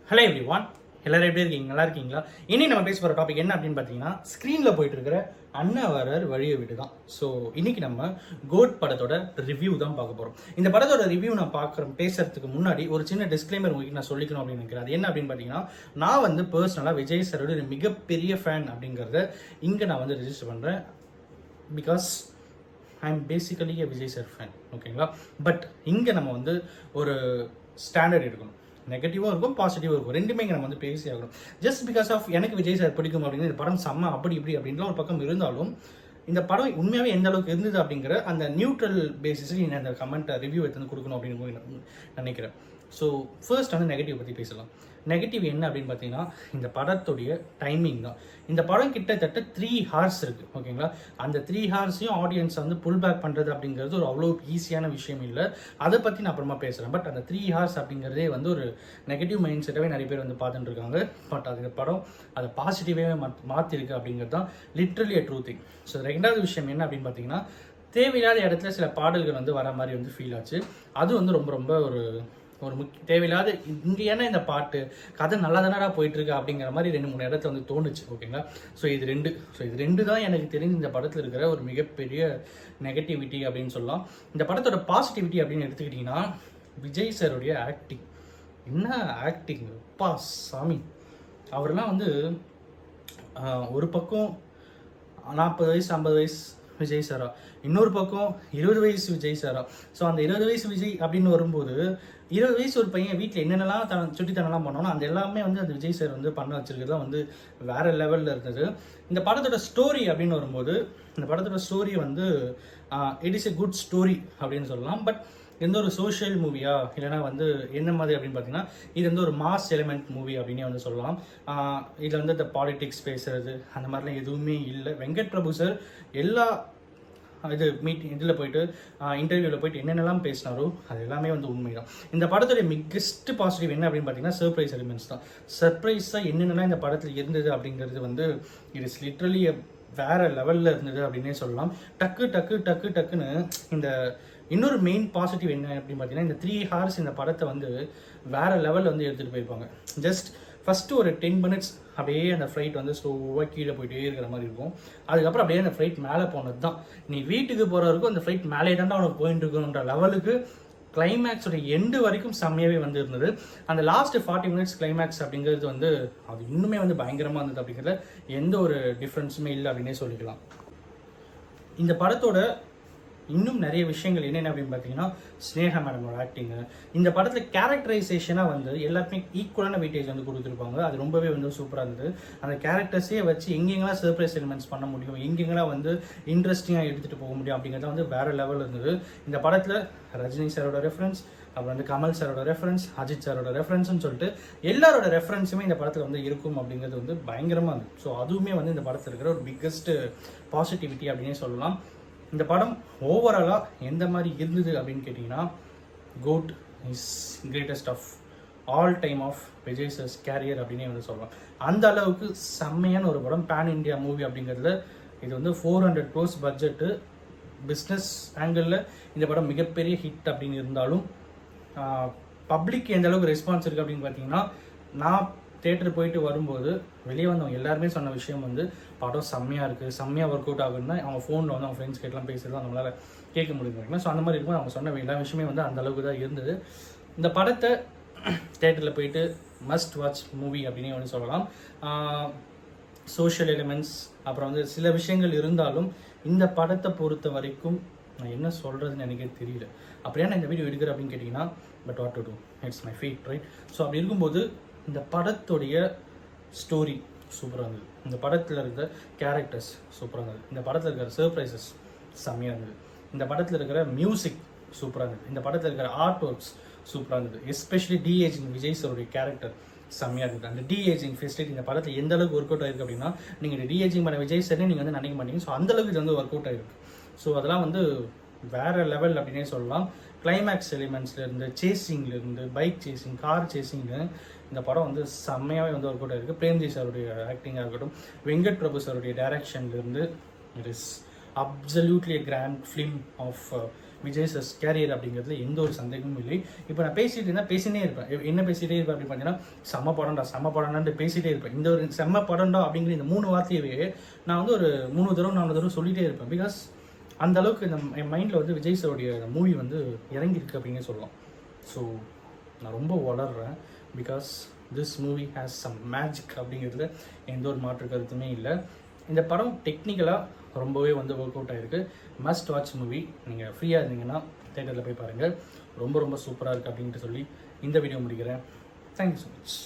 Hello everyone, எல்லாரும் எப்படி இருக்கீங்க? நல்லா இருக்கீங்களா? இனி நம்ம பேச போகிற டாபிக் என்ன அப்படின்னு பார்த்தீங்கன்னா, ஸ்க்ரீனில் போயிட்டு இருக்கிற அண்ணாவரர் வழியை விட்டு தான். ஸோ இன்னைக்கு நம்ம கோட் படத்தோட ரிவ்யூ தான் பார்க்க போகிறோம். இந்த படத்தோட ரிவ்யூ நான் பேசுறதுக்கு முன்னாடி ஒரு சின்ன டிஸ்க்ளைமர் உங்களுக்கு நான் சொல்லிக்கணும் அப்படின்னு நினைக்கிறேன். அது என்ன அப்படின்னு பார்த்தீங்கன்னா, நான் வந்து பர்சனலாக விஜய் சாரோட ஒரு மிகப்பெரிய ஃபேன் அப்படிங்கிறத இங்கே நான் வந்து ரெஜிஸ்டர் பண்ணுறேன். Because I am basically a Vijay sir fan. ஓகேங்களா? பட் இங்கே நம்ம வந்து ஒரு ஸ்டாண்டர்ட் எடுக்கணும். நெகட்டிவும் இருக்கும், பாசிட்டிவும் இருக்கும். ரெண்டுமே இங்கே நம்ம வந்து பேசி ஆகணும். ஜஸ்ட் பிகாஸ் ஆஃப் எனக்கு விஜய் சார் பிடிக்கும் அப்படின்னு இந்த படம் செம்ம அப்படி இப்படி அப்படின்லாம் ஒரு பக்கம் இருந்தாலும், இந்த படம் உண்மையாகவே எந்த அளவுக்கு இருந்தது அப்படிங்கிற அந்த நியூட்ரல் பேசிஸில் நீங்கள் அந்த கமெண்ட் ரிவ்யூ எடுத்து வந்து கொடுக்கணும் அப்படின்னு நினைக்கிறேன். ஸோ ஃபர்ஸ்ட் வந்து நெகட்டிவ் பற்றி பேசலாம். நெகட்டிவ் என்ன அப்படின்னு பார்த்தீங்கன்னா, இந்த படத்துடைய டைமிங் தான். இந்த படம் கிட்டத்தட்ட 3 hours இருக்குது. ஓகேங்களா? அந்த 3 hours-ஐயும் ஆடியன்ஸை வந்து புல் பேக் பண்ணுறது அப்படிங்கிறது ஒரு அவ்வளோ ஈஸியான விஷயம் இல்லை. அதை பற்றி நான் அப்புறமா பேசுகிறேன். பட் அந்த 3 hours அப்படிங்கிறதே வந்து ஒரு நெகட்டிவ் மைண்ட் செட்டாகவே நிறைய பேர் வந்து பார்த்துட்டு இருக்காங்க. பட் அது படம் அதை பாசிட்டிவாகவே மாற்றிருக்கு அப்படிங்கிறது தான் லிட்ரலி ட்ரூ திங். ஸோ ரெண்டாவது விஷயம் என்ன அப்படின்னு பார்த்தீங்கன்னா, தேவையில்லாத இடத்துல சில பாடல்கள் வந்து வர மாதிரி வந்து ஃபீல் ஆச்சு. அது வந்து ரொம்ப ரொம்ப ஒரு தேவையில்லாத இங்கே ஏன்னா இந்த பாட்டு கதை நல்லா தானடா போயிட்டுருக்கு அப்படிங்கிற மாதிரி 2-3 இடத்துல வந்து தோணுச்சு. ஓகேங்களா? ஸோ இது ரெண்டு தான் எனக்கு தெரிஞ்சு இந்த படத்தில் இருக்கிற ஒரு மிகப்பெரிய நெகட்டிவிட்டி அப்படின்னு சொல்லலாம். இந்த படத்தோட பாசிட்டிவிட்டி அப்படின்னு எடுத்துக்கிட்டிங்கன்னா, விஜய் சாருடைய ஆக்டிங். என்ன ஆக்டிங் அப்பா சாமி! அவரெல்லாம் வந்து ஒரு பக்கம் 40 வயசு 50 வயசு விஜய் சாரா, இன்னொரு பக்கம் 20 வயசு விஜய் சாரா. ஸோ அந்த 20 வயசு விஜய் அப்படின்னு வரும்போது, 20 வயசு ஒரு பையன் வீட்டில் என்னென்னலாம் சுட்டித்தனம்லாம் பண்ணோன்னா அந்த எல்லாமே வந்து அந்த விஜய் சார் வந்து பண்ண வச்சிருக்கிறதா வந்து வேற லெவலில் இருந்தது. இந்த படத்தோட ஸ்டோரி அப்படின்னு வரும்போது, இந்த படத்தோட ஸ்டோரி வந்து it is a good story அப்படின்னு சொல்லலாம். பட் எந்த ஒரு சோஷியல் மூவியா இல்லைனா வந்து என்ன மாதிரி அப்படின்னு பார்த்தீங்கன்னா, இது வந்து ஒரு மாஸ் எலிமெண்ட் மூவி அப்படின்னே வந்து சொல்லலாம். இதில் வந்து இந்த பாலிடிக்ஸ் பேசுறது அந்த மாதிரிலாம் எதுவுமே இல்லை. வெங்கட் பிரபு சார் எல்லா இதில் போயிட்டு இன்டர்வியூவில் போயிட்டு என்னென்னலாம் பேசினாரோ அது எல்லாமே வந்து உண்மைதான். இந்த படத்துடைய பிக்கெஸ்ட் பாசிட்டிவ் என்ன அப்படின்னு பார்த்தீங்கன்னா, சர்ப்ரைஸ் எலிமெண்ட்ஸ் தான். சர்ப்ரைஸாக என்னென்னலாம் இந்த படத்தில் இருந்தது அப்படிங்கிறது வந்து இட் இஸ் லிட்ரலி வேற லெவலில் இருந்தது அப்படின்னே சொல்லலாம். டக்குன்னு இந்த இன்னொரு மெயின் பாசிட்டிவ் என்ன அப்படின்னு பார்த்தீங்கன்னா, இந்த 3 hours இந்த படத்தை வந்து வேற லெவலில் வந்து எடுத்துகிட்டு போயிருப்பாங்க. ஜஸ்ட் ஃபஸ்ட்டு ஒரு 10 minutes அப்படியே அந்த ஃப்ளைட் வந்து ஸ்லோவாக கீழே போயிட்டே இருக்கிற மாதிரி இருக்கும். அதுக்கப்புறம் அப்படியே அந்த ஃப்ளைட் மேலே போனது தான். நீ வீட்டுக்கு போகிறவருக்கும் அந்த ஃப்ளைட் மேலே தாண்டா அவனுக்கு போயிட்டு இருக்கணுன்ற லெவலுக்கு கிளைமேக்ஸோட எண்டு வரைக்கும் செம்மையாகவே வந்து இருந்தது. அந்த லாஸ்ட் 40 minutes கிளைமேக்ஸ் அப்படிங்கிறது வந்து அது இன்னுமே வந்து பயங்கரமாக இருந்தது. அப்படிங்கிறத எந்த ஒரு டிஃப்ரென்ஸுமே இல்லை அப்படின்னே சொல்லிக்கலாம். இந்த படத்தோட இன்னும் நிறைய விஷயங்கள் என்னென்ன அப்படின்னு பார்த்தீங்கன்னா, ஸ்னேகா மேடமோட ஆக்டிங்கு, இந்த படத்தில் கேரக்டரைசேஷனாக வந்து எல்லாருமே ஈக்குவலான வெயிட்டேஜ் வந்து கொடுத்துருப்பாங்க. அது ரொம்பவே வந்து சூப்பராக இருந்தது. அந்த கேரக்டர்ஸே வச்சு எங்கெங்கெல்லாம் சர்ப்ரைஸ் எலிமெண்ட்ஸ் பண்ண முடியும், எங்கெங்கெல்லாம் வந்து இன்ட்ரெஸ்டிங்காக எடுத்துகிட்டு போக முடியும் அப்படிங்கிறத வந்து வேறு லெவல் இருந்தது. இந்த படத்தில் ரஜினி சாரோட ரெஃபரன்ஸ், அப்புறம் வந்து கமல் சாரோட ரெஃபரன்ஸ், அஜித் சாரோட ரெஃபரன்ஸ்னு சொல்லிட்டு எல்லாரோட ரெஃபரன்ஸுமே இந்த படத்தில் வந்து இருக்கும் அப்படிங்கிறது வந்து பயங்கரமாக இருந்தது. ஸோ அதுவுமே வந்து இந்த படத்தில் இருக்கிற ஒரு பிக்கஸ்ட் பாசிட்டிவிட்டி அப்படின்னே சொல்லலாம். இந்த படம் ஓவராலாக எந்த மாதிரி இருந்தது அப்படின்னு கேட்டிங்கன்னா, GOAT is greatest of all time of Vijay sir's career அப்படின்னே வந்து சொல்லலாம். அந்த அளவுக்கு செம்மையான ஒரு படம். பேன் இண்டியா மூவி அப்படிங்கிறதுல இது வந்து 400 crores பட்ஜெட்டு. பிஸ்னஸ் ஆங்கிளில் இந்த படம் மிகப்பெரிய ஹிட் அப்படின்னு இருந்தாலும், பப்ளிக் எந்த அளவுக்கு ரெஸ்பான்ஸ் இருக்குது அப்படின்னு பார்த்தீங்கன்னா, நான் தேட்டர் போயிட்டு வரும்போது வெளியே வந்தவங்க எல்லாருமே சொன்ன விஷயம் வந்து, படம் செம்மையாக இருக்குது, செம்மையாக ஒர்க் அவுட் ஆகுதுன்னா அவங்க ஃபோனில் வந்து அவங்க ஃப்ரெண்ட்ஸ் கிட்டலாம் பேசுறது நம்மளால் கேட்க முடியுது. ஸோ அந்த மாதிரி இருக்கும்போது அவங்க சொன்ன எல்லா விஷயமே வந்து அந்த அளவுக்கு தான் இருந்தது. இந்த படத்தை தேட்டரில் போயிட்டு மஸ்ட் வாட்ச் மூவி அப்படின்னே வந்து சொல்லலாம். சோஷியல் எலிமெண்ட்ஸ் அப்புறம் வந்து சில விஷயங்கள் இருந்தாலும் இந்த படத்தை பொறுத்த வரைக்கும் நான் என்ன சொல்கிறதுன்னு எனக்கே தெரியல. அப்படியே நான் இந்த வீடியோ எடுக்கிறேன் அப்படின்னு கேட்டிங்கன்னா, but what to do, it's my fate, right? So அப்படி இருக்கும்போது இந்த படத்துடைய ஸ்டோரி சூப்பராக இருந்தது. இந்த படத்தில் இருக்கிற கேரக்டர்ஸ் சூப்பராக இருந்தது. இந்த படத்தில் இருக்கிற சர்ப்ரைசஸ் செம்மையாக இருந்தது. இந்த படத்தில் இருக்கிற மியூசிக் சூப்பராக இருந்தது. இந்த படத்தில் இருக்கிற ஆர்ட் ஒர்க்ஸ் சூப்பராக இருந்தது. எஸ்பெஷலி டிஏஜிங் விஜய் சாருடைய கேரக்டர் செம்மையாக இருந்தது. அந்த டிஏஜிங் ஃபெசிலிட்டி இந்த படத்தில் எந்த அளவுக்கு ஒர்க் அவுட் ஆயிருக்கு அப்படின்னா, நீங்கள் டிஏஜிங் பண்ண விஜய் சார்னே நீங்கள் வந்து நினைக்க மாட்டீங்க. ஸோ அந்தளவுக்கு இது வந்து ஒர்க் அவுட் ஆகிருக்கு. ஸோ அதெல்லாம் வந்து வேறு லெவல் அப்படின்னே சொல்லலாம். கிளைமேக்ஸ் எலிமெண்ட்ஸ்லேருந்து, சேசிங்லேருந்து, பைக் சேசிங், கார் சேசிங்கு இந்த படம் வந்து செம்மையாகவே வந்து ஒர்க் அவுட் ஆகிருக்கு. பிரேம்ஜி சாருடைய ஆக்டிங்காக இருக்கட்டும், வெங்கட் பிரபு சாருடைய டைரக்ஷன்லேருந்து, it is absolutely a grand film of Vijay சஸ் கேரியர் அப்படிங்கிறதுல எந்த ஒரு சந்தேகமும் இல்லை. இப்போ நான் பேசிட்டு இருந்தால் பேசினே இருப்பேன். என்ன பேசிகிட்டே இருப்பேன் அப்படின்னு பார்த்தீங்கன்னா, செம்ம படம்டான்ட்டு பேசிகிட்டே இருப்பேன். இந்த ஒரு செம்ம படம்டா அப்படிங்கிற இந்த 3 வார்த்தையவே நான் வந்து ஒரு 3 தடவை 4 தடவை சொல்லிகிட்டே இருப்பேன். பிகாஸ் அந்த அளவுக்கு என் மைண்டில் வந்து விஜய் சாருடைய மூவி வந்து இறங்கியிருக்கு அப்படின்னே சொல்லலாம். ஸோ நான் ரொம்ப வளர்றேன். Because this movie has some magic அப்படிங்கிறதுல எந்த ஒரு மாற்று கருத்துமே இல்லை. இந்த படம் டெக்னிக்கலாக ரொம்பவே வந்து ஒர்க் அவுட் ஆகிருக்கு. Must watch movie. நீங்கள் ஃப்ரீயாக இருந்தீங்கன்னா தேட்டரில் போய் பாருங்கள். ரொம்ப ரொம்ப சூப்பராக இருக்குது அப்படின்ட்டு சொல்லி இந்த வீடியோ முடிக்கிறேன். Thank you so much.